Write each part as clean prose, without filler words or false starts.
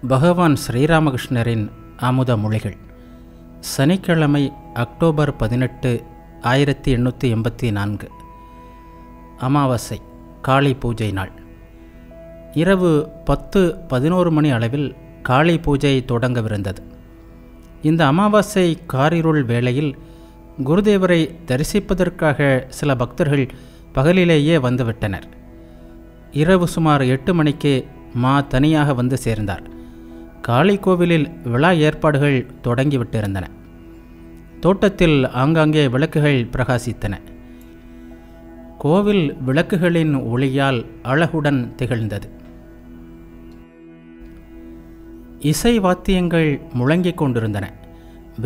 பகவான் ஸ்ரீராமகிருஷ்ணரின் அமுத மொழிகள். சனிக்கிழமை அக்டோபர் 18, 1884. அமாவாசை, காளி பூஜை நாள். இரவு 10-11 மணி அளவில் காளி பூஜை தொடங்கவிருந்தது. இந்த அமாவாசை காரிருள் வேளையில் குருதேவரை தரிசிப்பதற்காக சில பக்தர்கள் பகலிலேயே வந்துவிட்டனர். இரவு சுமார் 8 மணிக்கு தனியாக வந்து சேர்ந்தார். காளி கோவிலில் விழா ஏற்பாடுகள் தொடங்கிவிட்டிருந்தன. தோட்டத்தில் ஆங்காங்கே விளக்குகள் பிரகாசித்தன. கோவில் விளக்குகளின் ஒளியால் அழகுடன் திகழ்ந்தது. இசை வாத்தியங்கள் முழங்கிக் கொண்டிருந்தன.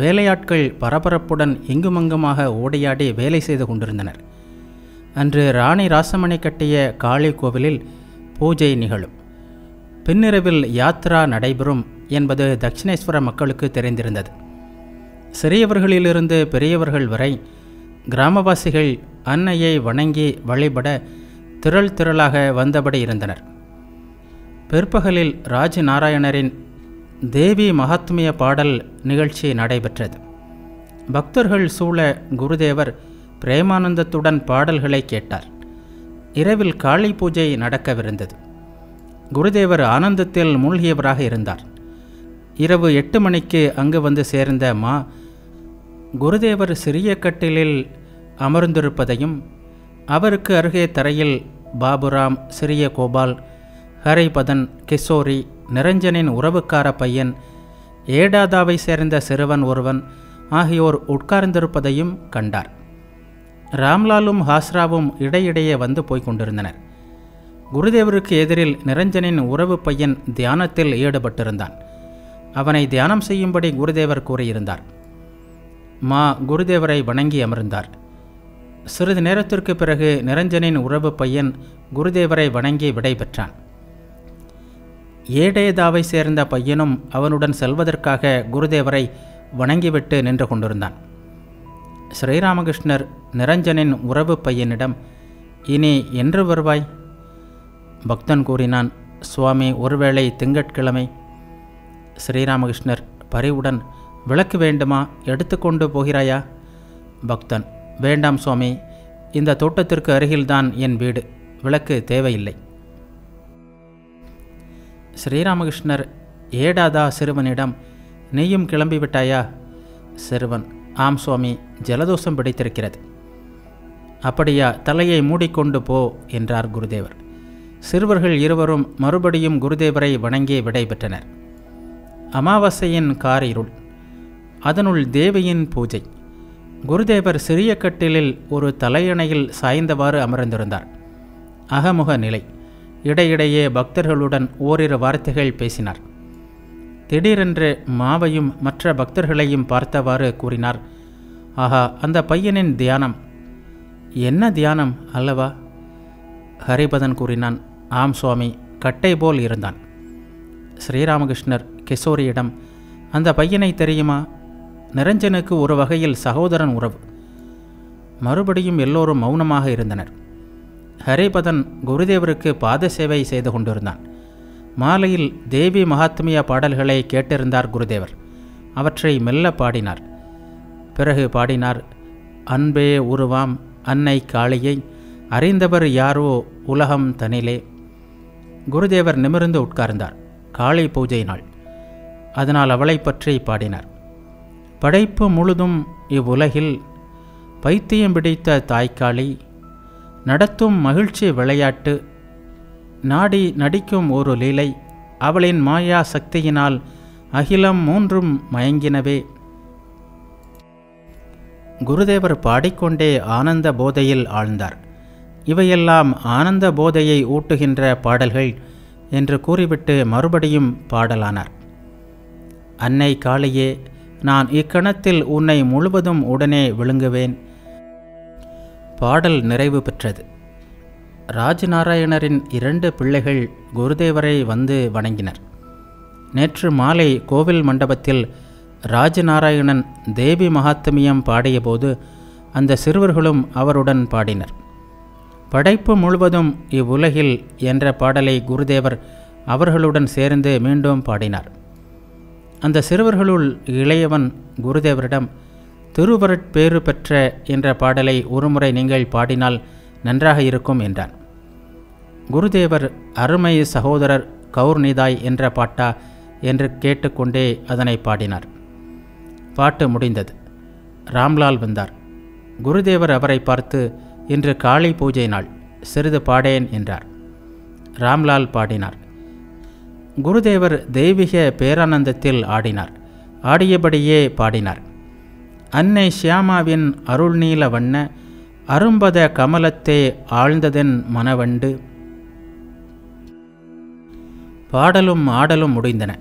வேலையாட்கள் பரபரப்புடன் எங்குமங்குமாக ஓடியாடி வேலை செய்து கொண்டிருந்தனர். அன்று ராணி ராசமணி கட்டிய காளி கோவிலில் பூஜை நிகழும். பின்னிரவில் யாத்ரா நடைபெறும் என்பது தட்சிணேஸ்வர மக்களுக்கு தெரிந்திருந்தது. சிறியவர்களிலிருந்து பெரியவர்கள் வரை கிராமவாசிகள் அன்னையை வணங்கி வழிபட திரள் திரளாக வந்தபடி இருந்தனர். பிற்பகலில் ராஜநாராயணரின் தேவி மகாத்மிய பாடல் நிகழ்ச்சி நடைபெற்றது. பக்தர்கள் சூழ குருதேவர் பிரேமானந்தத்துடன் பாடல்களை கேட்டார். இரவில் காளி பூஜை நடக்கவிருந்தது. குருதேவர் ஆனந்தத்தில் மூழ்கியவராக இருந்தார். இரவு 8 மணிக்கு அங்கு வந்து சேர்ந்த குருதேவர் சிறிய கட்டிலில் அமர்ந்திருப்பதையும் அவருக்கு அருகே தரையில் பாபுராம், சிறிய கோபால், ஹரிபதன், கிஷோரி, நிரஞ்சனின் உறவுக்கார பையன், ஏடாதாவை சேர்ந்த சிறுவன் ஒருவன் ஆகியோர் உட்கார்ந்திருப்பதையும் கண்டார். ராம்லாலும் ஹாஸ்ராவும் இடையிடையே வந்து போய்க் கொண்டிருந்தனர். குருதேவருக்கு எதிரில் நிரஞ்சனின் உறவு பையன் தியானத்தில் ஈடுபட்டிருந்தான். அவனை தியானம் செய்யும்படி குருதேவர் கூறியிருந்தார். குருதேவரை வணங்கி அமர்ந்தார். சிறிது நேரத்திற்கு பிறகு நிரஞ்சனின் உறவு பையன் குருதேவரை வணங்கி விடை பெற்றான். ஏடேதாவை சேர்ந்த பையனும் அவனுடன் செல்வதற்காக குருதேவரை வணங்கிவிட்டு நின்று கொண்டிருந்தான். ஸ்ரீராமகிருஷ்ணர் நிரஞ்சனின் உறவு பையனிடம், இனி என்று வருவாய்? பக்தன் கூறினான், சுவாமி, ஒருவேளை திங்கட்கிழமை. ஸ்ரீராமகிருஷ்ணர் பரிவுடன், விளக்கு வேண்டுமா, எடுத்துக்கொண்டு போகிறாயா? பக்தன், வேண்டாம் சுவாமி, இந்த தோட்டத்திற்கு அருகில்தான் என் வீடு, விளக்கு தேவையில்லை. ஸ்ரீராமகிருஷ்ணர் ஏடாதா சிறுவனிடம், நீயும் கிளம்பிவிட்டாயா? சிறுவன், ஆம் சுவாமி, ஜலதோஷம் பிடித்திருக்கிறது. அப்படியா, தலையை மூடிக்கொண்டு போ என்றார் குருதேவர். சிறுவர்கள் இருவரும் மறுபடியும் குருதேவரை வணங்கி விடை பெற்றனர். அமாவாசையின் காரிருள், அதனுள் தேவியின் பூஜை. குருதேவர் சிறிய கட்டிலில் ஒரு தலையணையில் சாய்ந்தவாறு அமர்ந்திருந்தார். அகமுக நிலை. இடையிடையே பக்தர்களுடன் ஓரிரு வார்த்தைகள் பேசினார். திடீரென்று மாவையும் மற்ற பக்தர்களையும் பார்த்தவாறு கூறினார், ஆஹா, அந்த பையனின் தியானம்! என்ன தியானம் அல்லவா? ஹரிபதன் கூறினான், ஆம் சுவாமி, கட்டை போல் இருந்தான். ஸ்ரீராமகிருஷ்ணர் கிஷோரியிடம், அந்த பையனை தெரியுமா? நிரஞ்சனுக்கு ஒரு வகையில் சகோதரன் உறவு. மறுபடியும் எல்லோரும் மௌனமாக இருந்தனர். ஹரிபதன் குருதேவருக்கு பாத சேவை செய்து கொண்டிருந்தான். மாலையில் தேவி மகாத்மிய பாடல்களை கேட்டிருந்தார் குருதேவர். அவற்றை மெல்ல பாடினார். பிறகு பாடினார், அன்பே உருவாம் அன்னை காளியை அறிந்தவர் யாரோ உலகம் தனிலே. குருதேவர் நிமிர்ந்து உட்கார்ந்தார். காளி பூஜை நாள், அதனால் அவளை பற்றி பாடினார். படைப்பு முழுதும் இவ்வுலகில் பைத்தியம் பிடித்த தாய்க்காளி, நடத்தும் மகிழ்ச்சி விளையாட்டு, நாடி நடிக்கும் ஒரு லீலை, அவளின் மாயா சக்தியினால் அகிலம் மூன்றும் மயங்கினவே. குருதேவர் பாடிக்கொண்டே ஆனந்த போதையில் ஆழ்ந்தார். இவையெல்லாம் ஆனந்த போதையை ஊட்டுகின்ற பாடல்கள் என்று கூறிவிட்டு மறுபடியும் பாடலானார். அன்னை காளியே, நான் இக்கணத்தில் உன்னை முழுவதும் உடனே விழுங்குவேன். பாடல் நிறைவு பெற்றது. ராஜநாராயணரின் 2 பிள்ளைகள் குருதேவரை வந்து வணங்கினர். நேற்று மாலை கோவில் மண்டபத்தில் ராஜநாராயணன் தேவி மகாத்மியம் பாடியபோது அந்த சிறுவர்களும் அவருடன் பாடினர். படைப்பு முழுவதும் இவ்வுலகில் என்ற பாடலை குருதேவர் அவர்களுடன் சேர்ந்து மீண்டும் பாடினார். அந்த சிறுவர்களுள் இளையவன் குருதேவரிடம், திருவருட்பேறு பெற்ற என்ற பாடலை ஒருமுறை நீங்கள் பாடினால் நன்றாக இருக்கும் என்றான். குருதேவர், அருமை சகோதரர் கௌர்நிதாய் என்ற பாட்டா என்று கேட்டுக்கொண்டே அதனை பாடினார். பாட்டு முடிந்தது. ராம்லால் வந்தார். குருதேவர் அவரை பார்த்து, இன்று காளி பூஜை நாள், சிறிது பாடேன் என்றார். ராம்லால் பாடினார். குருதேவர் தெய்வீக பேரானந்தத்தில் ஆடினார். ஆடியபடியே பாடினார். அன்னை ஷியாமாவின் அருள்நீல வண்ண அரும்பத கமலத்தே ஆழ்ந்ததென் மனவண்டு. பாடலும் ஆடலும் முடிந்தன.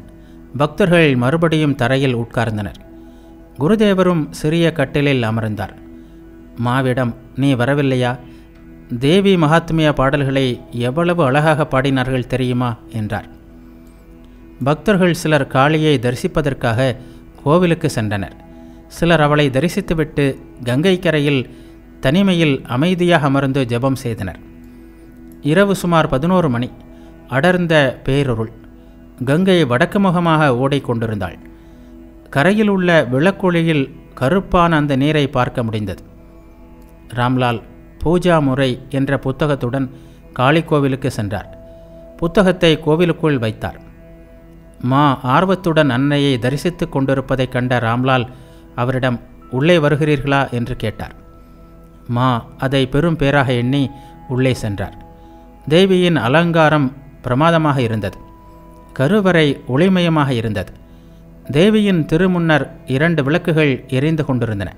பக்தர்கள் மறுபடியும் தரையில் உட்கார்ந்தனர். குருதேவரும் சிறிய கட்டிலில் அமர்ந்தார். மாவிடம், நீ வரவில்லையா? தேவி மகாத்மிய பாடல்களை எவ்வளவு அழகாக பாடினார்கள் தெரியுமா என்றார். பக்தர்கள் சிலர் காளியை தரிசிப்பதற்காக கோவிலுக்கு சென்றனர். சிலர் அவளை தரிசித்துவிட்டு கங்கை கரையில் தனிமையில் அமைதியாக அமர்ந்து ஜெபம் செய்தனர். இரவு சுமார் 11 மணி. அடர்ந்த பேருருள். கங்கை வடக்கு முகமாக ஓடிக்கொண்டிருந்தாள். கரையில் உள்ள விளக்கொளியில் கருப்பான அந்த நீரை பார்க்க முடிந்தது. ராம்லால் பூஜா முறை என்ற புத்தகத்துடன் காளி கோவிலுக்கு சென்றார். புத்தகத்தை கோவிலுக்குள் வைத்தார். மா ஆர்வத்துடன் அன்னையை தரிசித்து கொண்டிருப்பதைக் கண்ட ராம்லால் அவரிடம், உள்ளே வருகிறீர்களா என்று கேட்டார். மா அதை பெரும் பேராக எண்ணி உள்ளே சென்றார். தேவியின் அலங்காரம் பிரமாதமாக இருந்தது. கருவறை ஒளிமயமாக இருந்தது. தேவியின் திருமுன்னர் 2 விளக்குகள் எரிந்து கொண்டிருந்தன.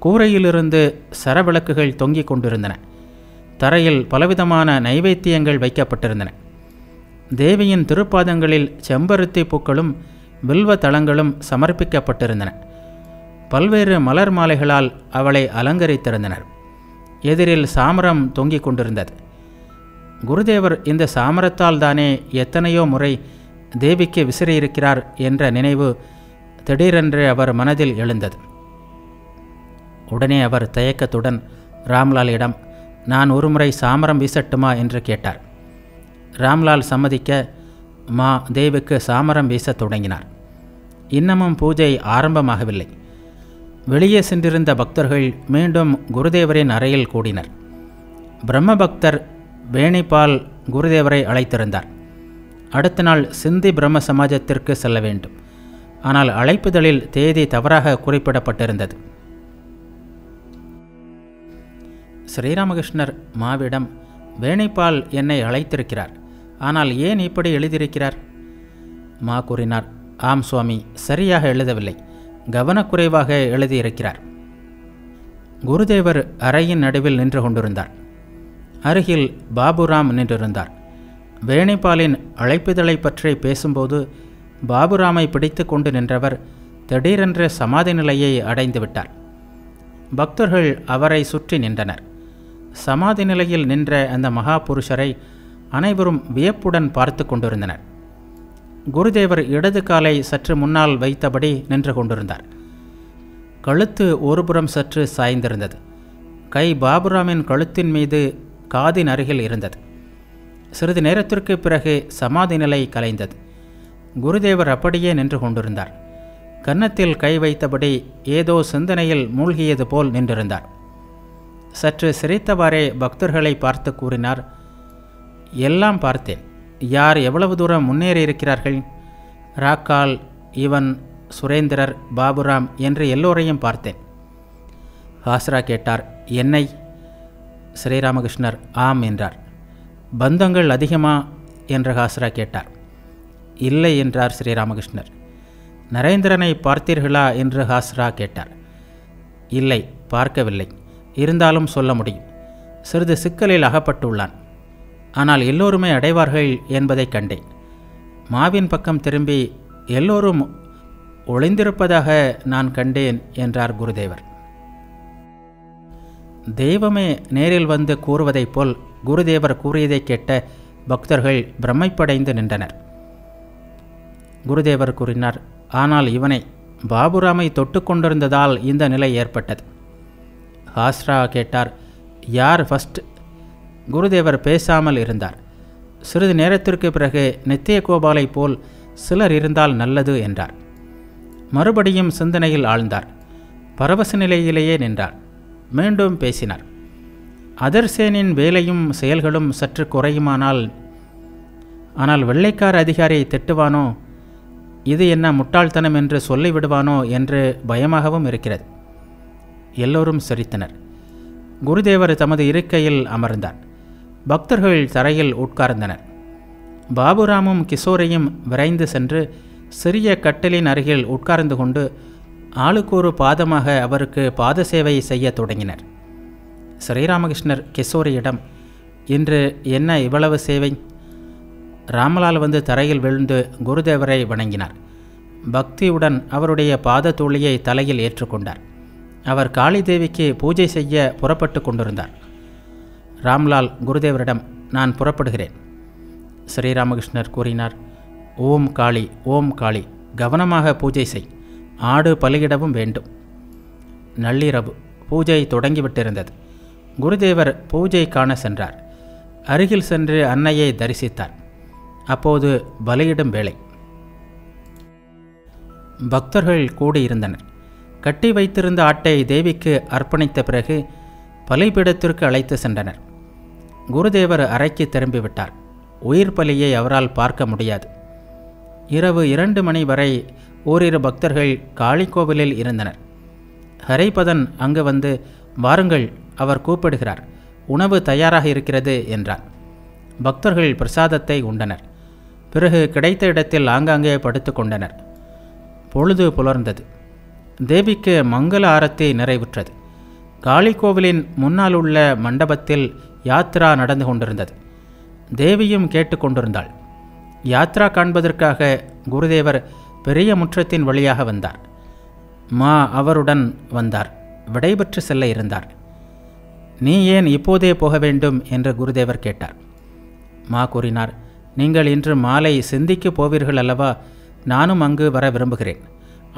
கூரையிலிருந்து சரவிளக்குகள் தொங்கிக் கொண்டிருந்தன. தரையில் பலவிதமான நைவேத்தியங்கள் வைக்கப்பட்டிருந்தன. தேவியின் திருப்பாதங்களில் செம்பருத்தி பூக்களும் வில்வ தளங்களும் சமர்ப்பிக்கப்பட்டிருந்தன. பல்வேறு மலர் மாலைகளால் அவளை அலங்கரித்திருந்தனர். எதிரில் சாமரம் தொங்கிக் கொண்டிருந்தது. குருதேவர் இந்த சாமரத்தால் தானே எத்தனையோ முறை தேவிக்கு விசிறியிருக்கிறார் என்ற நினைவு திடீரென்று அவர் மனதில் எழுந்தது. உடனே அவர் தயக்கத்துடன் ராம்லாலிடம், நான் ஒருமுறை சாமரம் வீசட்டுமா என்று கேட்டார். ராம்லால் சம்மதிக்க மா தேவிக்கு சாமரம் வீசத் தொடங்கினார். இன்னமும் பூஜை ஆரம்பமாகவில்லை. வெளியே சென்றிருந்த பக்தர்கள் மீண்டும் குருதேவரின் அறையில் கூடினர். பிரம்ம பக்தர் வேணிபால் குருதேவரை அழைத்திருந்தார். அடுத்த நாள் சிந்தி பிரம்ம சமாஜத்திற்கு செல்ல வேண்டும். ஆனால் அழைப்புதலில் தேதி தவறாக குறிப்பிடப்பட்டிருந்தது. ஸ்ரீராமகிருஷ்ணர் மாவிடம், வேணிபால் என்னை அழைத்திருக்கிறார், ஆனால் ஏன் இப்படி எழுதியிருக்கிறார்? மா கூறினார், ஆம் சுவாமி, சரியாக எழுதவில்லை, கவனக்குறைவாக எழுதியிருக்கிறார். குருதேவர் அறையின் நடுவில் நின்று கொண்டிருந்தார். அருகில் பாபுராம் நின்றிருந்தார். வேணிபாலின் அழைப்புதலை பற்றி பேசும்போது பாபுராமை பிடித்து கொண்டு நின்றவர் திடீரென்று சமாதி நிலையை அடைந்து விட்டார். பக்தர்கள் அவரை சுற்றி நின்றனர். சமாதி நிலையில் நின்ற அந்த மகா புருஷரை அனைவரும் வியப்புடன் பார்த்து கொண்டிருந்தனர். குருதேவர் இடது காலை சற்று முன்னால் வைத்தபடி நின்று கொண்டிருந்தார். கழுத்து ஒருபுறம் சற்று சாய்ந்திருந்தது. கை பாபுராமின் கழுத்தின் மீது காதின் அருகில் இருந்தது. சிறிது நேரத்திற்கு பிறகு சமாதி நிலை கலைந்தது. குருதேவர் அப்படியே நின்று கொண்டிருந்தார். கன்னத்தில் கை வைத்தபடி ஏதோ சிந்தனையில் மூழ்கியது போல் நின்றிருந்தார். சற்று சிரித்தவாறே பக்தர்களை பார்த்து கூறினார், எல்லாம் பார்த்தேன். யார் எவ்வளவு தூரம் முன்னேறியிருக்கிறார்கள்? ராக்கால், இவன், சுரேந்திரர், பாபுராம் என்று எல்லோரையும் பார்த்தேன். ஹாஸ்ரா கேட்டார், என்னை? ஸ்ரீராமகிருஷ்ணர் ஆம் என்றார். பந்தங்கள் அதிகமா என்று ஹாஸ்ரா கேட்டார். இல்லை என்றார் ஸ்ரீராமகிருஷ்ணர். நரேந்திரனை பார்த்தீர்களா என்று ஹாஸ்ரா கேட்டார். இல்லை, பார்க்கவில்லை. இருந்தாலும் சொல்ல முடியும். சிறிது சிக்கலில் அகப்பட்டுள்ளான். ஆனால் எல்லோருமே அடைவார்கள் என்பதை கண்டேன். மாவின் பக்கம் திரும்பி எல்லோரும் ஒளிந்திருப்பதாக நான் கண்டேன் என்றார் குருதேவர். தெய்வமே நேரில் வந்து கூறுவதைப் போல் குருதேவர் கூறியதை கேட்ட பக்தர்கள் பிரமைப்படைந்து நின்றனர். குருதேவர் கூறினார், ஆனால் இவனை, பாபுராமை தொட்டு கொண்டிருந்ததால் இந்த நிலை ஏற்பட்டது. ஹாஸ்ரா கேட்டார், யார் ஃபஸ்ட்? குருதேவர் பேசாமல் இருந்தார். சிறிது நேரத்திற்கு பிறகு நித்திய கோபாலை போல் சிலர் இருந்தால் நல்லது என்றார். மறுபடியும் சிந்தனையில் ஆழ்ந்தார். பரவச நிலையிலேயே நின்றார். மீண்டும் பேசினார். அதர்சேனின் வேலையும் செயல்களும் சற்று குறையுமானால், ஆனால் வெள்ளைக்கார அதிகாரியை திட்டுவானோ, இது என்ன முட்டாள்தனம் என்று சொல்லிவிடுவானோ என்று பயமாகவும் இருக்கிறது. எல்லோரும் சிரித்தனர். குருதேவர் தமது இருக்கையில் அமர்ந்தார். பக்தர்கள் தரையில் உட்கார்ந்தனர். பாபுராமும் கிஷோரையும் விரைந்து சென்று சிறிய கட்டிலின் அருகில் உட்கார்ந்து கொண்டு ஆளுக்கொரு பாதமாக அவருக்கு பாத சேவை செய்ய தொடங்கினர். ஸ்ரீராமகிருஷ்ணர் கிஷோரியிடம், இன்று என்ன இவ்வளவு சேவை? ராமலால் வந்து தரையில் விழுந்து குருதேவரை வணங்கினார். பக்தியுடன் அவருடைய பாத தூளியை தலையில் ஏற்றுக்கொண்டார். அவர் காளி தேவிக்கு பூஜை செய்ய புறப்பட்டு கொண்டிருந்தார். ராம்லால் குருதேவரிடம், நான் புறப்படுகிறேன். ஸ்ரீராமகிருஷ்ணர் கூறினார், ஓம் காளி, ஓம் காளி, கவனமாக பூஜை செய், ஆடு பலியிடவும் வேண்டும். நள்ளிரவு பூஜை தொடங்கிவிட்டிருந்தது. குருதேவர் பூஜை காண சென்றார். அருகில் சென்று அன்னையை தரிசித்தார். அப்போது பலியிடும் வேளை. பக்தர்கள் கூடியிருந்தனர். கட்டி வைத்திருந்த ஆட்டை தேவிக்கு அர்ப்பணித்த பிறகு பலிபீடத்திற்கு அழைத்து சென்றனர். குருதேவர் அறைக்கு திரும்பிவிட்டார். உயிர் பலியை அவரால் பார்க்க முடியாது. இரவு 2 மணி வரை ஓரிரு பக்தர்கள் காளிக்கோவிலில் இருந்தனர். ஹரிபதன் அங்கு வந்து, வாருங்கள், அவர் கூப்பிடுகிறார், உணவு தயாராக இருக்கிறது என்றார். பக்தர்கள் பிரசாதத்தை உண்டனர். பிறகு கிடைத்த இடத்தில் ஆங்காங்கே படுத்து கொண்டனர். பொழுது புலர்ந்தது. தேவிக்கு மங்கள ஆரத்தி நிறைவுற்றது. காளிக்கோவிலின் முன்னால் உள்ள மண்டபத்தில் யாத்ரா நடந்து கொண்டிருந்தது. தேவியும் கேட்டு கொண்டிருந்தாள். யாத்ரா காண்பதற்காக குருதேவர் பெரிய முற்றத்தின் வழியாக வந்தார். மா அவருடன் வந்தார். விடைபெற்று செல்ல இருந்தார். நீ ஏன் இப்போதே போக வேண்டும் என்று குருதேவர் கேட்டார். மா கூறினார், நீங்கள் இன்று மாலை சிந்திக்கு போவீர்கள் அல்லவா, நானும் அங்கு வர விரும்புகிறேன்.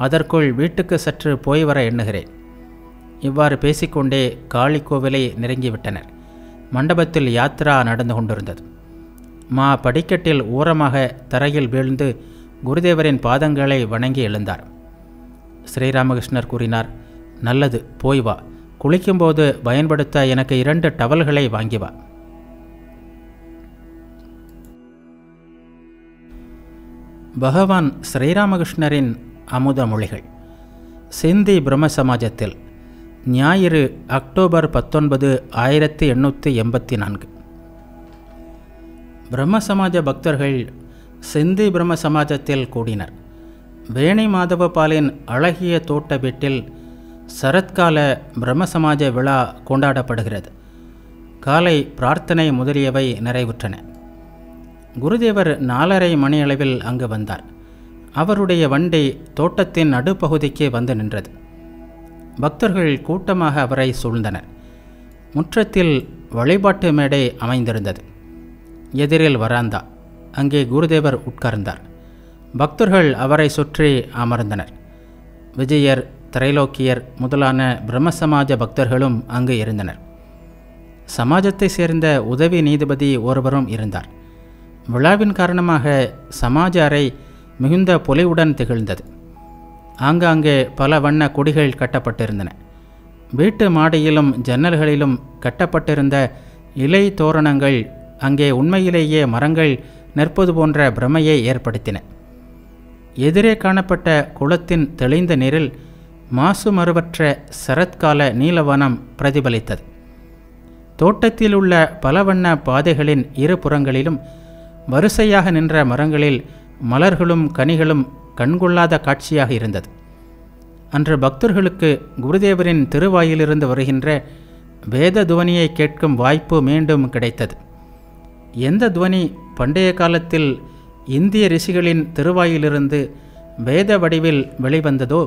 அதற்குள் வீட்டுக்கு சற்று போய் வர எண்ணுகிறேன். இவ்வாறு பேசிக்கொண்டே காளிக்கோவிலை நெருங்கிவிட்டனர். மண்டபத்தில் யாத்ரா நடந்து கொண்டிருந்தது. மா படிக்கட்டில் ஓரமாக தரையில் வீழ்ந்து குருதேவரின் பாதங்களை வணங்கி எழுந்தார். ஸ்ரீராமகிருஷ்ணர் கூறினார், நல்லது, போய் வா. குளிக்கும்போது பயன்படுத்த எனக்கு 2 டவல்களை வாங்கி வா. பகவான் ஸ்ரீராமகிருஷ்ணரின் அமுத மொழிகள். சிந்தி பிரம்ம சமாஜத்தில் ஞாயிறு அக்டோபர் 19, 1884. பிரம்ம சமாஜ பக்தர்கள் சிந்தி பிரம்ம சமாஜத்தில் கூடினர். வேணி மாதவபாலின் அழகிய தோட்ட வீட்டில் சரத்கால பிரம்ம சமாஜ விழா கொண்டாடப்படுகிறது. காலை பிரார்த்தனை முதலியவை நிறைவுற்றன. குருதேவர் 4:30 மணியளவில் அங்கு வந்தார். அவருடைய வண்டி தோட்டத்தின் நடுப்பகுதிக்கு வந்து நின்றது. பக்தர்கள் கூட்டமாக அவரை சூழ்ந்தனர். முற்றத்தில் வழிபாட்டு மேடை அமைந்திருந்தது. எதிரில் வராந்தா. அங்கே குருதேவர் உட்கார்ந்தார். பக்தர்கள் அவரை சுற்றி அமர்ந்தனர். விஜயர், திரைலோக்கியர் முதலான பிரம்ம சமாஜ பக்தர்களும் அங்கு இருந்தனர். சமாஜத்தை சேர்ந்த உதவி நீதிபதி ஒருவரும் இருந்தார். விழாவின் காரணமாக சமாஜ அறை மிகுந்த பொலிவுடன் திகழ்ந்தது. ஆங்காங்கே பல வண்ண கொடிகள் கட்டப்பட்டிருந்தன. வீட்டு மாடியிலும் ஜன்னல்களிலும் கட்டப்பட்டிருந்த இலை தோரணங்கள் அங்கே உண்மையிலேயே மரங்கள் நிற்பது போன்ற பிரமையை ஏற்படுத்தின. எதிரே காணப்பட்ட குளத்தின் தெளிந்த நீரில் மாசு மறுவற்ற சரத்கால நீலவனம் பிரதிபலித்தது. தோட்டத்தில் உள்ள பல வண்ண பாதைகளின் இரு புறங்களிலும் வரிசையாக நின்ற மரங்களில் மலர்களும் கனிகளும் கண்கொள்ளாத காட்சியாக இருந்தது. அன்று பக்தர்களுக்கு குருதேவரின் திருவாயிலிருந்து வருகின்ற வேத துவனியை கேட்கும் வாய்ப்பு மீண்டும் கிடைத்தது. எந்த துவனி பண்டைய காலத்தில் இந்திய ரிஷிகளின் திருவாயிலிருந்து வேத வடிவில் வெளிவந்ததோ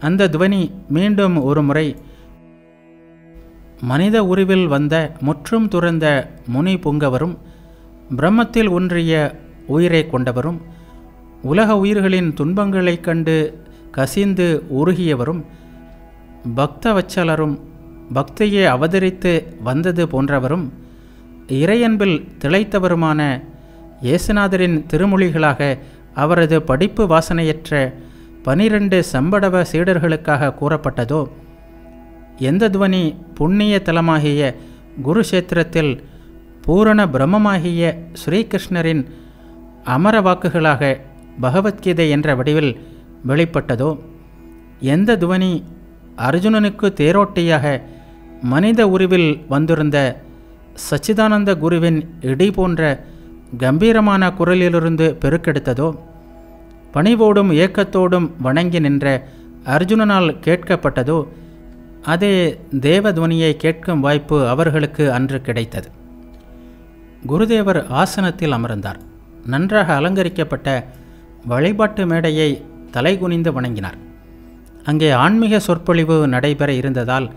அந்த துவனி மீண்டும் ஒரு முறை மனித உருவில் வந்த முற்றும் துறந்த முனி புங்கவரும், பிரம்மத்தில் ஒன்றிய உயிரை கொண்டவரும், உலக உயிர்களின் துன்பங்களைக் கண்டு கசிந்து உருகியவரும், பக்தவச்சலரும், பக்தியை அவதரித்து வந்தது போன்றவரும், இறையன்பில் திளைத்தவருமான இயேசுநாதரின் திருமொழிகளாக அவரது படிப்பு வாசனையற்ற 12 சம்படவ சீடர்களுக்காக கூறப்பட்டதோ, எந்த துவனி புண்ணிய தலமாகிய குருஷேத்திரத்தில் பூரண பிரம்மமாகிய ஸ்ரீகிருஷ்ணரின் அமர வாக்குகளாக பகவத்கீதை என்ற வடிவில் வெளிப்பட்டதோ, எந்த துவனி அர்ஜுனனுக்கு தேரோட்டியாக மனித உருவில் வந்திருந்த சச்சிதானந்த குருவின் இடி போன்ற கம்பீரமான குரலிலிருந்து பெருக்கெடுத்ததோ, பணிவோடும் ஏக்கத்தோடும் வணங்கி நின்ற அர்ஜுனனால் கேட்கப்பட்டதோ, அதே தேவதுவனியை கேட்கும் வாய்ப்பு அவர்களுக்கு அன்று கிடைத்தது. குருதேவர் ஆசனத்தில் அமர்ந்தார். நன்றாக அலங்கரிக்கப்பட்ட வழிபாட்டு மேடையை தலைகுனிந்து வணங்கினார். அங்கே ஆன்மீக சொற்பொழிவு நடைபெற இருந்ததால்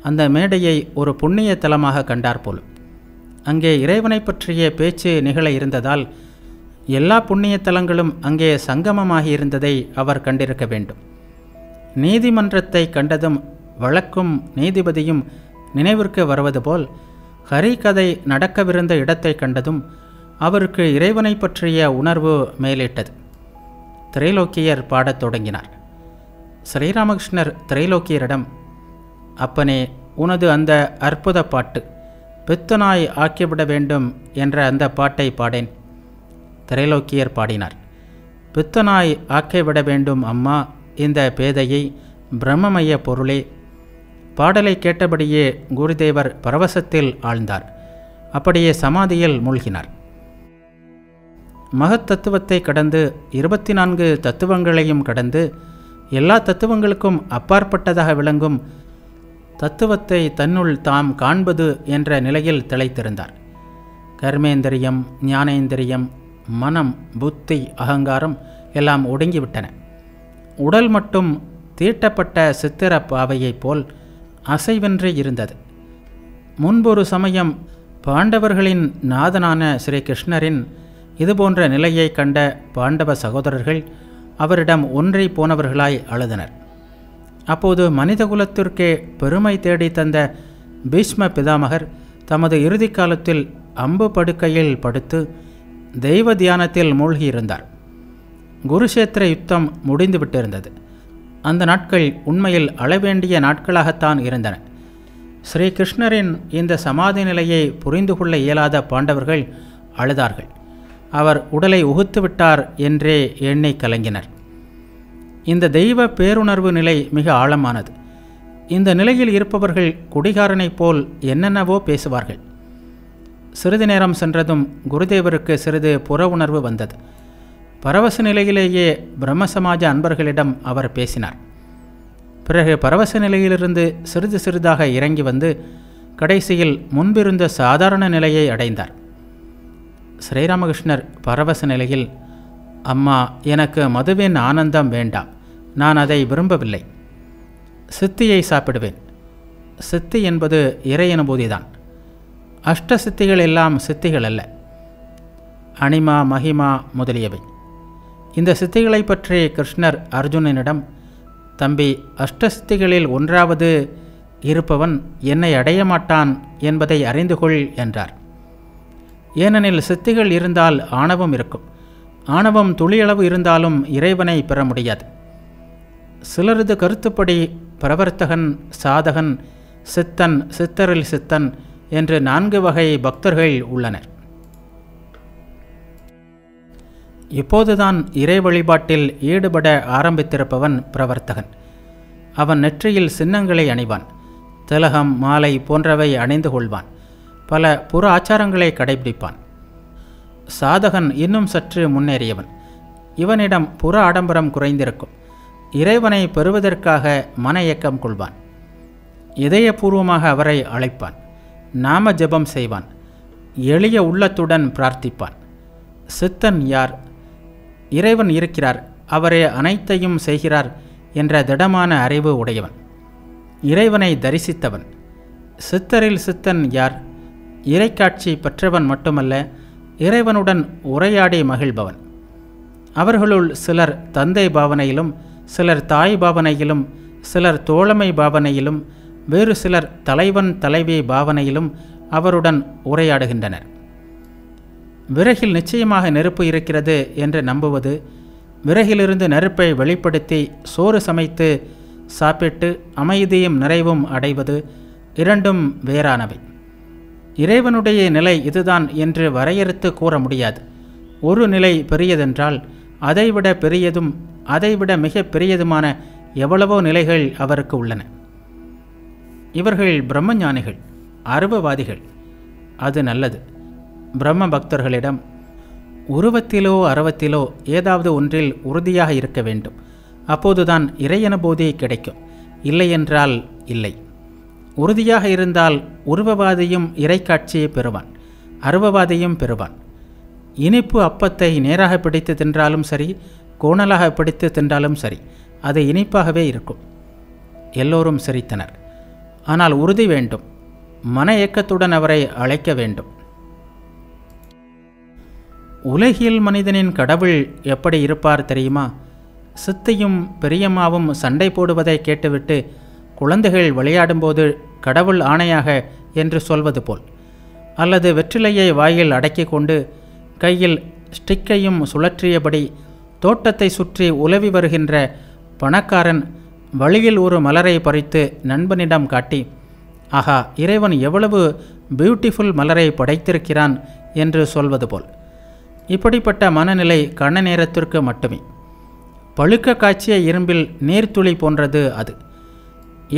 அந்த மேடையை ஒரு புண்ணிய தலமாக கண்டார் போல். அங்கே இறைவனை பற்றிய பேச்சு நிகழ இருந்ததால் எல்லா புண்ணிய தலங்களும் அங்கே சங்கமமாகி இருந்ததை அவர் கண்டிருக்க வேண்டும். நீதிமன்றத்தை கண்டதும் வழக்கும் நீதிபதியும் நினைவிற்கு வருவது போல் ஹரி கதை நடக்கவிருந்த இடத்தை கண்டதும் அவருக்கு இறைவனை பற்றிய உணர்வு மேலிட்டது. திரைலோக்கியர் பாடத் தொடங்கினார். ஸ்ரீராமகிருஷ்ணர் திரைலோக்கியரிடம், அப்பனே, உனது அந்த அற்புத பாட்டு பித்தனாய் ஆக்கிவிட வேண்டும் என்ற அந்த பாட்டை பாடேன். திரைலோக்கியர் பாடினார். பித்தனாய் ஆக்கிவிட வேண்டும் அம்மா இந்த பேதையை, பிரம்மமய பொருளே. பாடலை கேட்டபடியே குருதேவர் பரவசத்தில் ஆழ்ந்தார். அப்படியே சமாதியில் மூழ்கினார். மகத் தத்துவத்தை கடந்து 24 தத்துவங்களையும் கடந்து எல்லா தத்துவங்களுக்கும் அப்பாற்பட்டதாக விளங்கும் தத்துவத்தை தன்னுள் தாம் காண்பது என்ற நிலையில் திளைத்திருந்தார். கர்மேந்திரியம், ஞானேந்திரியம், மனம், புத்தி, அகங்காரம் எல்லாம் ஒடுங்கிவிட்டன. உடல் மட்டும் தீட்டப்பட்ட சித்திர பாவையைப் போல் அசைவின்றி இருந்தது. முன்பொரு சமயம் பாண்டவர்களின் நாதனான ஸ்ரீ கிருஷ்ணரின் இதுபோன்ற நிலையை கண்ட பாண்டவ சகோதரர்கள் அவரிடம் ஒன்றி போனவர்களாய் அழுதனர். அப்போது மனிதகுலத்திற்கே பெருமை தேடி தந்த பீஷ்ம பிதாமகர் தமது இறுதி காலத்தில் அம்பு படுக்கையில் படுத்து தெய்வ தியானத்தில் மூழ்கியிருந்தார். குருஷேத்திர யுத்தம் முடிந்துவிட்டிருந்தது. அந்த நாட்கள் உண்மையில் அழவேண்டிய நாட்களாகத்தான் இருந்தன. ஸ்ரீ கிருஷ்ணரின் இந்த சமாதி நிலையை புரிந்து கொள்ள இயலாத பாண்டவர்கள் அழுதார்கள். அவர் உடலை உகுத்துவிட்டார் என்றே எண்ணி கலங்கினர். இந்த தெய்வ பேருணர்வு நிலை மிக ஆழமானது. இந்த நிலையில் இருப்பவர்கள் குடிகாரனைப் போல் என்னென்னவோ பேசுவார்கள். சிறிது நேரம் சென்றதும் குருதேவருக்கு சிறிது புற உணர்வு வந்தது. பரவச நிலையிலேயே பிரம்மசமாஜ அன்பர்களிடம் அவர் பேசினார். பிறகு பரவச நிலையிலிருந்து சிறிது சிறிதாக இறங்கி வந்து கடைசியில் முன்பிருந்த சாதாரண நிலையை அடைந்தார். ஸ்ரீராமகிருஷ்ணர் பரவச நிலையில், அம்மா, எனக்கு மதுவின் ஆனந்தம் வேண்டாம், நான் அதை விரும்பவில்லை. சித்தியை சாப்பிடுவேன். சித்தி என்பது இறை அனுபூதிதான். அஷ்ட சித்திகள் எல்லாம் சித்திகள் அல்ல, அனிமா, மகிமா முதலியவை. இந்த சித்திகளை பற்றி கிருஷ்ணர் அர்ஜுனனிடம், தம்பி, அஷ்டசித்திகளில் ஒன்றாவது இருப்பவன் என்னை அடைய மாட்டான் என்பதை அறிந்து கொள் என்றார். ஏனெனில் சித்திகள் இருந்தால் ஆணவம் இருக்கும். ஆணவம் துளியளவு இருந்தாலும் இறைவனை பெற முடியாது. சிலரது கருத்துப்படி பிரவர்த்தகன், சாதகன், சித்தன், சித்தரில் சித்தன் என்று 4 வகை பக்தர்கள் உள்ளனர். இப்போதுதான் இறை வழிபாட்டில் ஈடுபட ஆரம்பித்திருப்பவன் பிரவர்த்தகன். அவன் நெற்றியில் சின்னங்களை அணிவான். திலகம், மாலை போன்றவை அணிந்து கொள்வான். பல புற ஆச்சாரங்களை கடைபிடிப்பான். சாதகன் இன்னும் சற்று முன்னேறியவன். இவனிடம் புற ஆடம்பரம் குறைந்திருக்கும். இறைவனை பெறுவதற்காக மன இயக்கம் கொள்வான். இதயபூர்வமாக அவரை அழைப்பான். நாம ஜபம் செய்வான். எளிய உள்ளத்துடன் பிரார்த்திப்பான். சித்தன் யார்? இறைவன் இருக்கிறார், அவரே அனைத்தையும் செய்கிறார் என்ற திடமான அறிவு உடையவன். இறைவனை தரிசித்தவன். சித்தரில் சித்தன் யார்? இறைக்காட்சி பெற்றவன் மட்டுமல்ல, இறைவனுடன் உரையாடி மகிழ்பவன். அவர்களுள் சிலர் தந்தை பாவனையிலும், சிலர் தாய் பாவனையிலும், சிலர் தோழமை பாவனையிலும், வேறு சிலர் தலைவன் தலைவி பாவனையிலும் அவருடன் உரையாடுகின்றனர். விறகில் நிச்சயமாக நெருப்பு இருக்கிறது என்று நம்புவது, விறகிலிருந்து நெருப்பை வெளிப்படுத்தி சோறு சமைத்து சாப்பிட்டு அமைதியும் நிறைவும் அடைவது இரண்டும் வேறானவை. இறைவனுடைய நிலை இதுதான் என்று வரையறுத்து கூற முடியாது. ஒரு நிலை பெரியதென்றால் அதைவிட பெரியதும் அதைவிட மிக பெரியதுமான எவ்வளவோ நிலைகள் அவருக்கு உள்ளன. இவர்கள் பிரம்மஞானிகள், அருவவாதிகள். அது நல்லது. பிரம்ம பக்தர்களிடம் உருவத்திலோ அருவத்திலோ ஏதாவது ஒன்றில் உறுதியாக இருக்க வேண்டும். அப்போதுதான் இறையனுபூதி கிடைக்கும். இல்லையென்றால் இல்லை. உறுதியாக இருந்தால் உருவவாதியும் இறைக்காட்சியை பெறுவான், அருவவாதியும் பெறுவான். இனிப்பு அப்பத்தை நேராக பிடித்து தின்றாலும் சரி, கோணலாக பிடித்து தின்றாலும் சரி, அது இனிப்பாகவே இருக்கும். எல்லோரும் சிரித்தனர். ஆனால் உறுதி வேண்டும். மன ஏக்கத்துடன் அவரை அழைக்க வேண்டும். உலகில் மனிதனின் கடவுள் எப்படி இருப்பார் தெரியுமா? சித்தியும் பெரியம்மாவும் சண்டை போடுவதை கேட்டுவிட்டு குழந்தைகள் விளையாடும்போது கடவுள் ஆணையாக என்று சொல்வது போல், அல்லது வெற்றிலையை வாயில் அடக்கி கொண்டு கையில் ஸ்டிக்கையும் சுழற்றியபடி தோட்டத்தை சுற்றி உலவி வருகின்ற பணக்காரன் வழியில் ஒரு மலரை பறித்து நண்பனிடம் காட்டி, ஆஹா, இறைவன் எவ்வளவு பியூட்டிஃபுல் மலரை படைத்திருக்கிறான் என்று சொல்வது போல். இப்படிப்பட்ட மனநிலை கண்ண நேரத்திற்கு மட்டுமே. பழுக்க காய்ச்சிய இரும்பில் நீர்த்துளி போன்றது அது.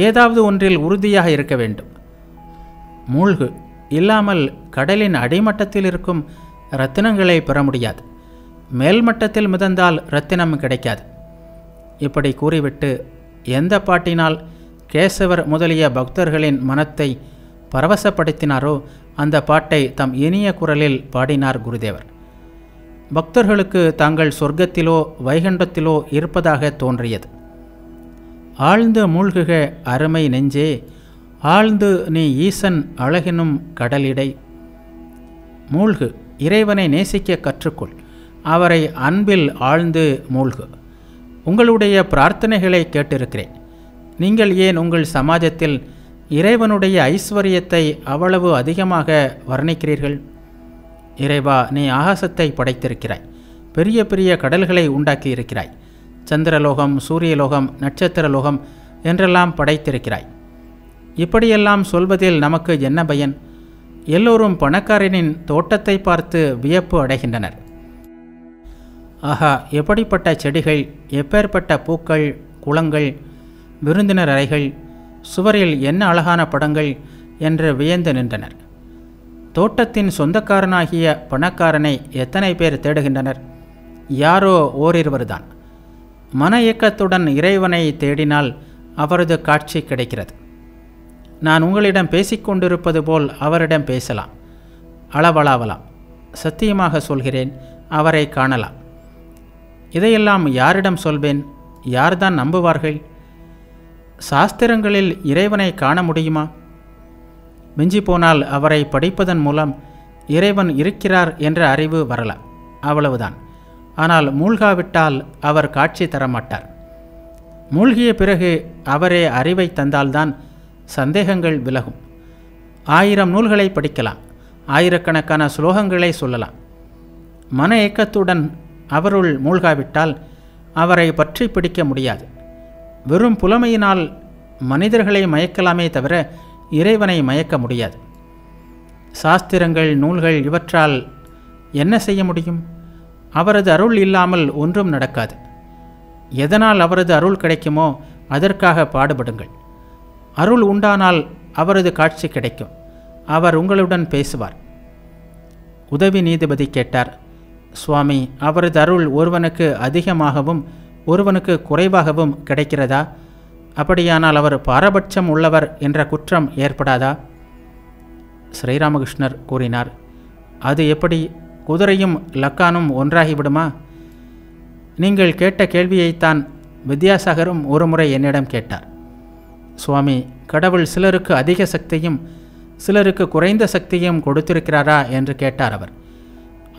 ஏதாவது ஒன்றில் உறுதியாக இருக்க வேண்டும். மூழ்கு இல்லாமல் கடலின் அடிமட்டத்தில் இருக்கும் இரத்தினங்களை பெற முடியாது. மேல்மட்டத்தில் மிதந்தால் இரத்தினம் கிடைக்காது. இப்படி கூறிவிட்டு எந்த பாட்டினால் கேசவர் முதலிய பக்தர்களின் மனத்தை பரவசப்படுத்தினாரோ அந்த பாட்டை தம் இனிய குரலில் பாடினார் குருதேவர். பக்தர்களுக்கு தாங்கள் சொர்க்கத்திலோ வைகுண்டத்திலோ இருப்பதாக தோன்றியது. ஆழ்ந்து மூழ்குக அருமை நெஞ்சே, ஆழ்ந்து நீ ஈசன் அழகினும் கடலிடை. மூழ்கு, இறைவனை நேசிக்க கற்றுக்கொள், அவரை அன்பில் ஆழ்ந்து மூழ்கு. உங்களுடைய பிரார்த்தனைகளை கேட்டிருக்கிறேன். நீங்கள் ஏன் உங்கள் சமாஜத்தில் இறைவனுடைய ஐஸ்வர்யத்தை அவ்வளவு அதிகமாக வர்ணிக்கிறீர்கள்? இறைவா, நீ ஆகாசத்தை படைத்திருக்கிறாய், பெரிய பெரிய கடல்களை உண்டாக்கி இருக்கிறாய், சந்திரலோகம், சூரியலோகம், நட்சத்திரலோகம் என்றெல்லாம் படைத்திருக்கிறாய். இப்படியெல்லாம் சொல்வதில் நமக்கு என்ன பயன்? எல்லோரும் பணக்காரனின் தோட்டத்தை பார்த்து வியப்பு அடைகின்றனர். ஆஹா, எப்படிப்பட்ட செடிகள், எப்பேற்பட்ட பூக்கள், குளங்கள், விருந்தினர் அறைகள், சுவரில் என்ன அழகான படங்கள் என்று வியந்து நின்றனர். தோட்டத்தின் சொந்தக்காரனாகிய பணக்காரனை எத்தனை பேர் தேடுகின்றனர்? யாரோ ஓரிருவர்தான். மன இயக்கத்துடன் இறைவனை தேடினால் அவரது காட்சி கிடைக்கிறது. நான் உங்களிடம் பேசிக்கொண்டிருப்பது போல் அவரிடம் பேசலாம், அளவலாவலாம். சத்தியமாக சொல்கிறேன், அவரை காணலாம். இதையெல்லாம் யாரிடம் சொல்வேன்? யார்தான் நம்புவார்கள்? சாஸ்திரங்களில் இறைவனை காண முடியுமா? மிஞ்சி போனால் அவரை படிப்பதன் மூலம் இறைவன் இருக்கிறார் என்ற அறிவு வரலாம், அவ்வளவுதான். ஆனால் மூழ்காவிட்டால் அவர் காட்சி தரமாட்டார். மூழ்கிய பிறகு அவரே அறிவை தந்தால்தான் சந்தேகங்கள் விலகும். 1000 நூல்களை படிக்கலாம், ஆயிரக்கணக்கான ஸ்லோகங்களை சொல்லலாம். மன ஏக்கத்துடன் அவருள் மூழ்காவிட்டால் அவரை பற்றி பிடிக்க முடியாது. வெறும் புலமையினால் மனிதர்களை மயக்கலாமே தவிர இறைவனை மயக்க முடியாது. சாஸ்திரங்கள், நூல்கள் இவற்றால் என்ன செய்ய முடியும்? அவரது அருள் இல்லாமல் ஒன்றும் நடக்காது. எதனால் அவரது அருள் கிடைக்குமோ அதற்காக பாடுபடுங்கள். அருள் உண்டானால் அவரது காட்சி கிடைக்கும். அவர் உங்களுடன் பேசுவார். உதவி நீதிபதி கேட்டார், சுவாமி, அவரது அருள் ஒருவனுக்கு அதிகமாகவும் ஒருவனுக்கு குறைவாகவும் கிடைக்கிறதா? அப்படியானால் அவர் பாரபட்சம் உள்ளவர் என்ற குற்றம் ஏற்படாதா? ஸ்ரீராமகிருஷ்ணர் கூறினார், அது எப்படி? குதிரையும் லக்கானும் ஒன்றாகிவிடுமா? நீங்கள் கேட்ட கேள்வியைத்தான் வித்யாசாகரும் ஒருமுறை என்னிடம் கேட்டார். சுவாமி, கடவுள் சிலருக்கு அதிக சக்தியும் சிலருக்கு குறைந்த சக்தியும் கொடுத்திருக்கிறாரா என்று கேட்டார் அவர்.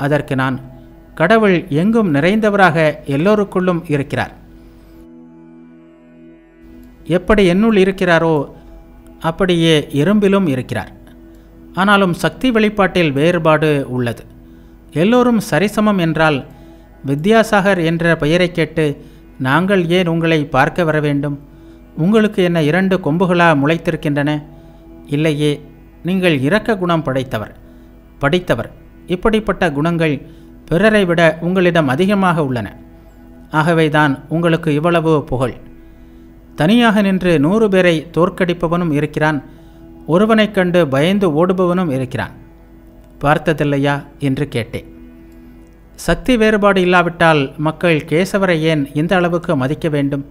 அதற்கு நான், கடவுள் எங்கும் நிறைந்தவராக எல்லோருக்குள்ளும் இருக்கிறார். எப்படி என்னுள் இருக்கிறாரோ அப்படியே இரும்பிலும் இருக்கிறார். ஆனாலும் சக்தி வெளிப்பாட்டில் வேறுபாடு உள்ளது. எல்லோரும் சரிசமம் என்றால் வித்யாசாகர் என்ற பெயரை கேட்டு நாங்கள் ஏன் உங்களை பார்க்க வர வேண்டும்? உங்களுக்கு என்ன 2 கொம்புகளா முளைத்திருக்கின்றன? இல்லையே, நீங்கள் இரக்க குணம் படித்தவர். இப்படிப்பட்ட குணங்கள் பிறரை விட உங்களிடம் அதிகமாக உள்ளன. ஆகவேதான் உங்களுக்கு இவ்வளவு புகழ். தனியாக நின்று 100 பேரை தோற்கடிப்பவனும் இருக்கிறான், ஒருவனைக் கண்டு பயந்து ஓடுபவனும் இருக்கிறான். பார்த்ததில்லையா என்று கேட்டேன். சக்தி வேறுபாடு இல்லாவிட்டால் மக்கள் கேசவரை ஏன் இந்த அளவுக்கு மதிக்க வேண்டும்?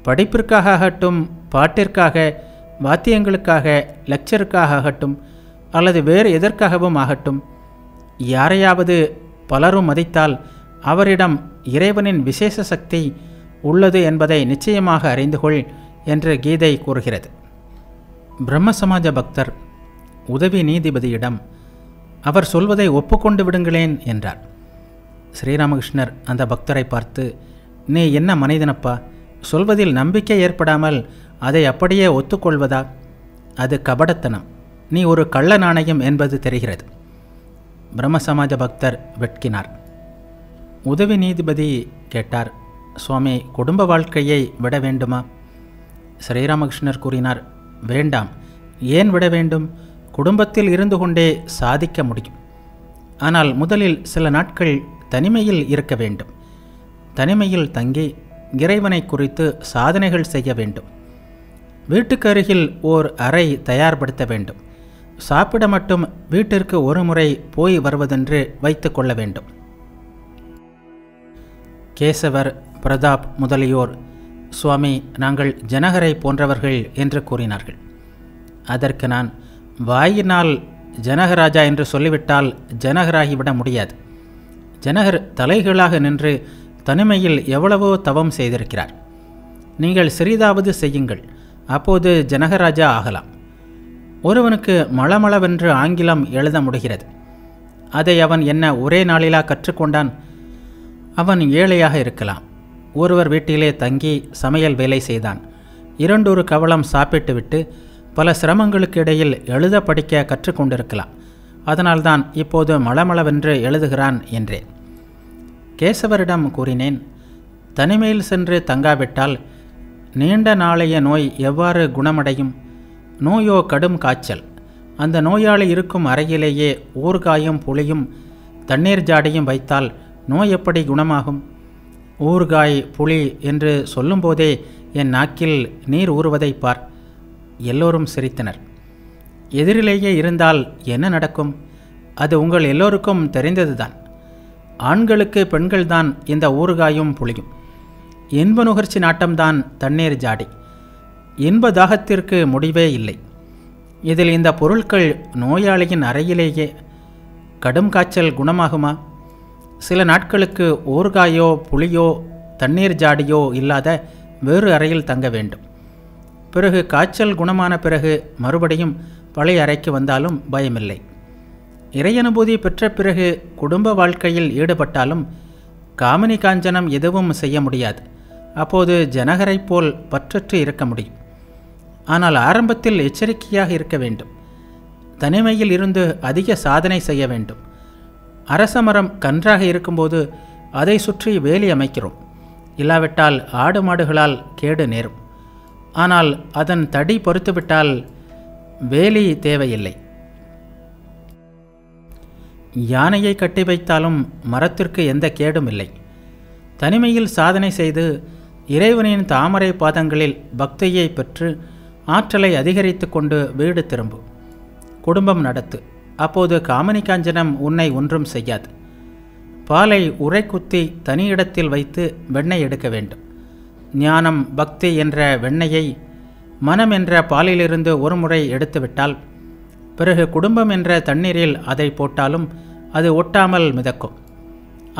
படிப்பிற்காக ஆகட்டும், பாட்டிற்காக, வாத்தியங்களுக்காக, லெக்சருக்காக ஆகட்டும், அல்லது வேறு எதற்காகவும் ஆகட்டும், யாரையாவது பலரும் மதித்தால் அவரிடம் இறைவனின் விசேஷ சக்தி உள்ளது என்பதை நிச்சயமாக அறிந்து கொள் என்று கீதை கூறுகிறது. பிரம்ம சமாஜ பக்தர் உதவி நீதிபதியிடம் அவர் சொல்வதை ஒப்புக்கொண்டு விடுங்களேன் என்றார். ஸ்ரீராமகிருஷ்ணர் அந்த பக்தரை பார்த்து, நீ என்ன மனிதனப்பா, சொல்வதில் நம்பிக்கை ஏற்படாமல் அதை அப்படியே ஒத்துக்கொள்வதா? அது கபடத்தனம், நீ ஒரு கள்ள நாணயம் என்பது தெரிகிறது. பிரம்ம சமாஜ பக்தர் வெட்கினார். உதவி நீதிபதி கேட்டார், சுவாமி, குடும்ப வாழ்க்கையை விட வேண்டுமா? ஸ்ரீராமகிருஷ்ணர் கூறினார், வேண்டாம். ஏன் விட வேண்டும்? குடும்பத்தில் இருந்து கொண்டே சாதிக்க முடியும். ஆனால் முதலில் சில நாட்கள் தனிமையில் இருக்க வேண்டும். தனிமையில் தங்கி இறைவனை குறித்து சாதனைகள் செய்ய வேண்டும். வீட்டுக்கு அருகில் ஓர் அறை தயார்படுத்த வேண்டும். சாப்பிட மட்டும் வீட்டிற்கு ஒரு முறை போய் வருவதென்று வைத்து கொள்ள வேண்டும். கேசவர், பிரதாப் முதலியோர், சுவாமி, நாங்கள் ஜனகரை போன்றவர்கள் என்று கூறினார்கள். அதற்கு நான், வாயினால் ஜனகராஜா என்று சொல்லிவிட்டால் ஜனகராகிவிட முடியாது. ஜனகர் தலைகீழாக நின்று தனிமையில் எவ்வளவோ தவம் செய்திருக்கிறார். நீங்கள் சிறிதாவது செய்யுங்கள், அப்போது ஜனகராஜா ஆகலாம். ஒருவனுக்கு மளமளவென்று ஆங்கிலம் எழுத முடிகிறது. அதை அவன் என்ன ஒரே நாளிலா கற்றுக்கொண்டான்? அவன் ஏழையாக இருக்கலாம். ஒருவர் வீட்டிலே தங்கி சமையல் வேலை செய்தான். 2 கவளம் சாப்பிட்டுவிட்டு பல சிரமங்களுக்கு இடையில் எழுத படிக்க கற்றுக்கொண்டிருக்கலாம். அதனால்தான் இப்போது மளமளவென்று எழுதுகிறான் என்றேன். கேசவரிடம் கூறினேன், தனிமையில் சென்று தங்காவிட்டால் நீண்ட நாளைய நோய் எவ்வாறு குணமடையும்? நோயோ கடும் காய்ச்சல். அந்த நோயாளி இருக்கும் அறையிலேயே ஊறுகாயும் புளியும் தண்ணீர் ஜாடியும் வைத்தால் நோய் எப்படி குணமாகும்? ஊறுகாய், புளி என்று சொல்லும்போதே என் நாக்கில் நீர் ஊறுவதை பார். எல்லோரும் சிரித்தனர். எதிரிலேயே இருந்தால் என்ன நடக்கும்? அது உங்கள் எல்லோருக்கும் தெரிந்ததுதான். ஆண்களுக்கு பெண்கள்தான் இந்த ஊறுகாயும் புளியும். இன்ப நுகர்ச்சி நாட்டம்தான் தண்ணீர் ஜாடி. இன்ப தாகத்திற்கு முடிவே இல்லை. இதில் இந்த பொருட்கள் நோயாளியின் அறையிலேயே. கடும் காய்ச்சல் குணமாகுமா? சில நாட்களுக்கு ஊறுகாயோ புளியோ தண்ணீர் ஜாடியோ இல்லாத வேறு அறையில் தங்க வேண்டும். பிறகு காய்ச்சல் குணமான பிறகு மறுபடியும் பழைய அறைக்கு வந்தாலும் பயமில்லை. இறையனுபூதி பெற்ற பிறகு குடும்ப வாழ்க்கையில் ஈடுபட்டாலும் காமினி காஞ்சனம் எதுவும் செய்ய முடியாது. அப்போது ஜனகரைப் போல் பற்றற்று இருக்க முடியும். ஆனால் ஆரம்பத்தில் எச்சரிக்கையாக இருக்க வேண்டும். தனிமையில் இருந்து அதிக சாதனை செய்ய வேண்டும். அரச மரம் கன்றாக இருக்கும்போது அதை சுற்றி வேலி அமைக்கிறோம். இல்லாவிட்டால் ஆடு மாடுகளால் கேடு நேரும். ஆனால் அதன் தடி பொறுத்துவிட்டால் வேலி தேவையில்லை. யானையை கட்டி வைத்தாலும் மரத்திற்கு எந்த கேடும் இல்லை. தனிமையில் சாதனை செய்து இறைவனின் தாமரை பாதங்களில் பக்தியை பெற்று ஆற்றலை அதிகரித்து கொண்டு வீடு திரும்பு. குடும்பம் நடத்து. அப்போது காமினி காஞ்சனம் உன்னை ஒன்றும் செய்யாது. பாலை உரை குத்தி தனி இடத்தில் வைத்து வெண்ணெய் எடுக்க வேண்டும். ஞானம், பக்தி என்ற வெண்ணெயை மனம் என்ற பாலிலிருந்து ஒரு முறை எடுத்துவிட்டால் பிறகு குடும்பம் என்ற தண்ணீரில் அதை போட்டாலும் அது ஒட்டாமல் மிதக்கும்.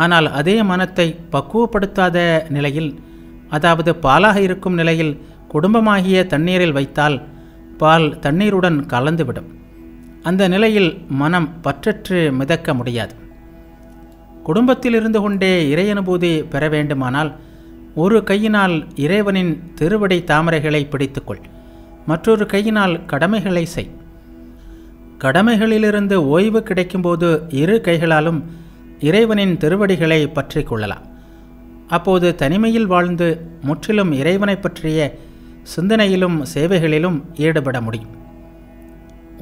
ஆனால் அதே மனத்தை பக்குவப்படுத்தாத நிலையில், அதாவது பாலாக இருக்கும் நிலையில் குடும்பமாகிய தண்ணீரில் வைத்தால் பால் தண்ணீருடன் கலந்துவிடும். அந்த நிலையில் மனம் பற்றற்று மிதக்க முடியாது. குடும்பத்தில் இருந்து கொண்டே இறையனுபூதி பெற வேண்டுமானால் ஒரு கையினால் இறைவனின் திருவடி தாமரைகளை பிடித்துக்கொள், மற்றொரு கையினால் கடமைகளை செய். கடமைகளிலிருந்து ஓய்வு கிடைக்கும்போது இரு கைகளாலும் இறைவனின் திருவடிகளை பற்றி கொள்ளலாம். அப்போது தனிமையில் வாழ்ந்து முற்றிலும் இறைவனை பற்றிய சிந்தனையிலும் சேவைகளிலும் ஈடுபட முடியும்.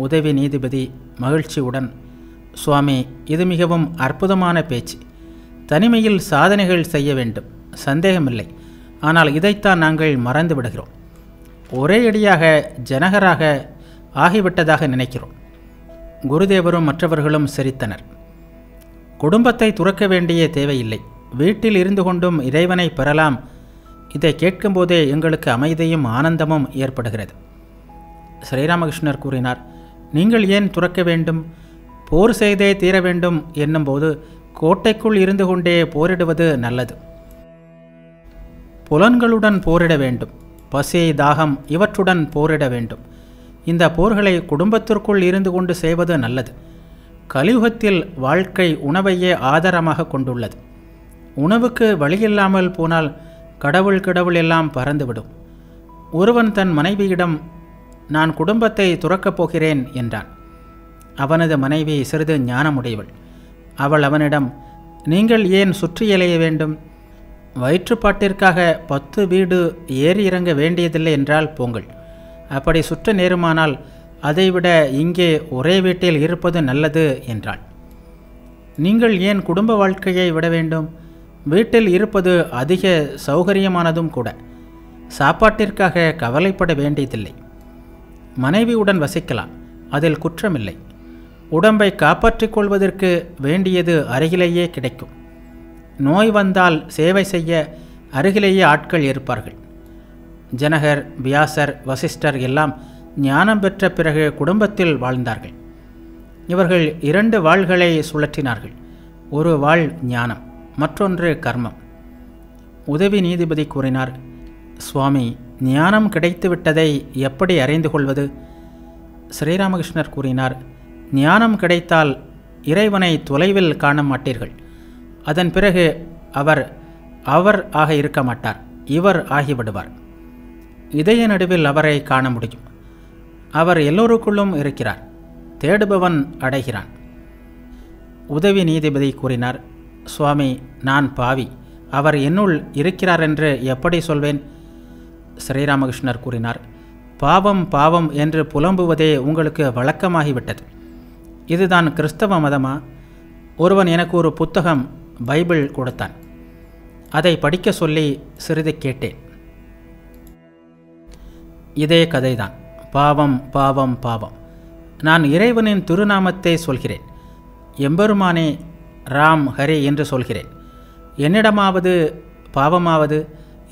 உதவி நீதிபதி மகிழ்ச்சியுடன், சுவாமி, இது மிகவும் அற்புதமான பேச்சு. தனிமையில் சாதனைகள் செய்ய வேண்டும், சந்தேகமில்லை. ஆனால் இதைத்தான் நாங்கள் மறந்து விடுகிறோம். ஒரே அடியாக ஜனகராக ஆகிவிட்டதாக நினைக்கிறோம். குருதேவரும் மற்றவர்களும் சிரித்தனர். குடும்பத்தை துறக்க வேண்டிய தேவையில்லை, வீட்டில் இருந்து கொண்டும் இறைவனை பெறலாம். இதை கேட்கும்போதே எங்களுக்கு அமைதியும் ஆனந்தமும் ஏற்படுகிறது. ஸ்ரீராமகிருஷ்ணர் கூறினார், நீங்கள் ஏன் துறக்க வேண்டும்? போர் செய்தே தீர வேண்டும் என்னும்போது கோட்டைக்குள் இருந்து கொண்டே போரிடுவது நல்லது. புலன்களுடன் போரிட வேண்டும், பசி தாகம் இவற்றுடன் போரிட வேண்டும். இந்த போர்களை குடும்பத்திற்குள் இருந்து கொண்டு செய்வது நல்லது. கலியுகத்தில் வாழ்க்கை உணவையே ஆதாரமாக கொண்டுள்ளது. உணவுக்கு வழியில்லாமல் போனால் கடவுள் எல்லாம் பறந்துவிடும். ஒருவன் தன் மனைவியிடம், நான் குடும்பத்தை துறக்கப் போகிறேன் என்றான். அவனது மனைவி சிறிது ஞானமுடையவள். அவள் அவனிடம், நீங்கள் ஏன் சுற்றி எழைய வேண்டும்? வயிற்றுப்பாட்டிற்காக 10 வீடு ஏறி இறங்க வேண்டியதில்லை என்றால் போங்கள். அப்படி சுற்ற நேருமானால் அதைவிட இங்கே ஒரே வீட்டில் இருப்பது நல்லது என்றாள். நீங்கள் ஏன் குடும்ப வாழ்க்கையை விட வேண்டும்? வீட்டில் இருப்பது அதிக சௌகரியமானதும் கூட. சாப்பாட்டிற்காக கவலைப்பட வேண்டியதில்லை. மனைவியுடன் வசிக்கலாம், அதில் குற்றமில்லை. உடம்பை காப்பாற்றிக் கொள்வதற்கு வேண்டியது அருகிலேயே கிடைக்கும். நோய் வந்தால் சேவை செய்ய அருகிலேயே ஆட்கள் இருப்பார்கள். ஜனகர், வியாசர், வசிஷ்டர் எல்லாம் ஞானம் பெற்ற பிறகு குடும்பத்தில் வாழ்ந்தார்கள். இவர்கள் 2 வாள்களை சுழற்றினார்கள். ஒரு வாள் ஞானம், மற்றொன்று கர்மம். உதவி நீதிபதி கூறினார், சுவாமி, ஞானம் கிடைத்துவிட்டதை எப்படி அறிந்து கொள்வது? ஸ்ரீராமகிருஷ்ணர் கூறினார், ஞானம் கிடைத்தால் இறைவனை தொலைவில் காண மாட்டீர்கள். அதன் பிறகு அவர் ஆக இருக்க மாட்டார், இவர் ஆகிவிடுவார். இதய நடுவில் அவரை காண முடியும். அவர் எல்லோருக்குள்ளும் இருக்கிறார். தேடுபவன் அடைகிறான். உதவி நீதிபதி கூறினார், சுவாமி, நான் பாவி, அவர் என்னுள் இருக்கிறார் என்று எப்படி சொல்வேன்? ஸ்ரீராமகிருஷ்ணர் கூறினார், பாவம் பாவம் என்று புலம்புவதே உங்களுக்கு வழக்கமாகிவிட்டது. இதுதான் கிறிஸ்தவ மதமா? ஒருவன் எனக்கு ஒரு புத்தகம், பைபிள் கொடுத்தான். அதை படிக்க சொல்லி சிறிது கேட்டேன். இதே கதைதான். பாவம் பாவம் பாவம். நான் இறைவனின் திருநாமத்தை சொல்கிறேன். எம்பெருமானே, ராம், ஹரி என்று சொல்கிறேன். என்னிடமாவது பாவமாவது?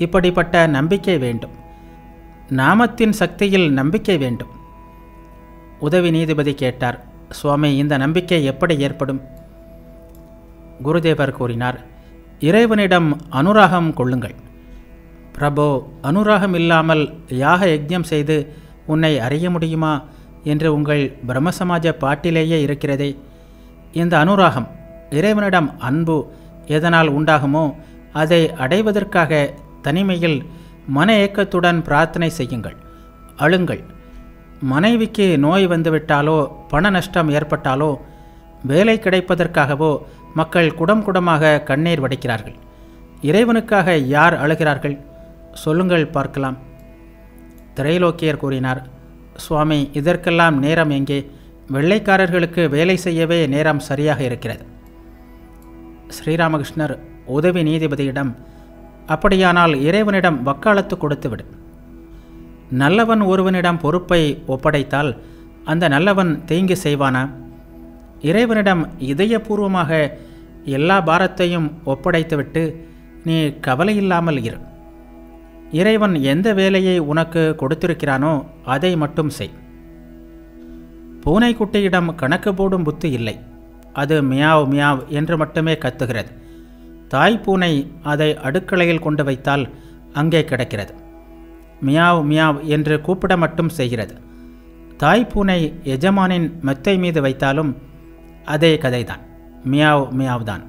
இப்படிப்பட்ட நம்பிக்கை வேண்டும். நாமத்தின் சக்தியில் நம்பிக்கை வேண்டும். உதவி நீதிபதி கேட்டார், சுவாமி, இந்த நம்பிக்கை எப்படி ஏற்படும்? குருதேவர் கூறினார், இறைவனிடம் அனுராகம் கொள்ளுங்கள். பிரபோ, அனுராகம் இல்லாமல் யாக யஜ்ஞம் செய்து உன்னை அறிய முடியுமா என்று உங்கள் பிரம்மசமாஜ பாட்டிலேயே இருக்கிறதே. இந்த அனுராகம், இறைவனிடம் அன்பு எதனால் உண்டாகுமோ அதை அடைவதற்காக தனிமையில் மன ஏக்கத்துடன் பிரார்த்தனை செய்யுங்கள், அழுங்கள். மனைவிக்கு நோய் வந்துவிட்டாலோ, பண நஷ்டம் ஏற்பட்டாலோ, வேலை கிடைப்பதற்காகவோ மக்கள் குடமாக கண்ணீர் வடிக்கிறார்கள். இறைவனுக்காக யார் அழுகிறார்கள்? சொல்லுங்கள் பார்க்கலாம். திரைலோக்கியர் கூறினார், சுவாமி, இதற்கெல்லாம் நேரம் எங்கே? வெள்ளைக்காரர்களுக்கு வேலை செய்யவே நேரம் சரியாக இருக்கிறது. ஸ்ரீராமகிருஷ்ணர் உதவி நீதிபதியிடம், அப்படியானால் இறைவனிடம் வக்காலத்து கொடுத்துவிடு. நல்லவன் ஒருவனிடம் பொறுப்பை ஒப்படைத்தால் அந்த நல்லவன் தீங்கு செய்வானா? இறைவனிடம் இதயபூர்வமாக எல்லா பாரத்தையும் ஒப்படைத்துவிட்டு நீ கவலையில்லாமல் இரு. இறைவன் எந்த வேலையை உனக்கு கொடுத்திருக்கிறானோ அதை மட்டும் செய். பூனைக்குட்டியிடம் கணக்கு போடும் புத்தி இல்லை. அது மியாவ் மியாவ் என்று மட்டுமே கத்துகிறது. தாய் பூனை அதை அடுக்களையில் கொண்டு வைத்தால் அங்கே கிடக்கிறது. மியாவ் மியாவ் என்று கூப்பிட மட்டும் செய்கிறது. தாய் பூனை எஜமானின் மெத்தை மீது வைத்தாலும் அதே கதைதான், மியாவ் மியாவ் தான்.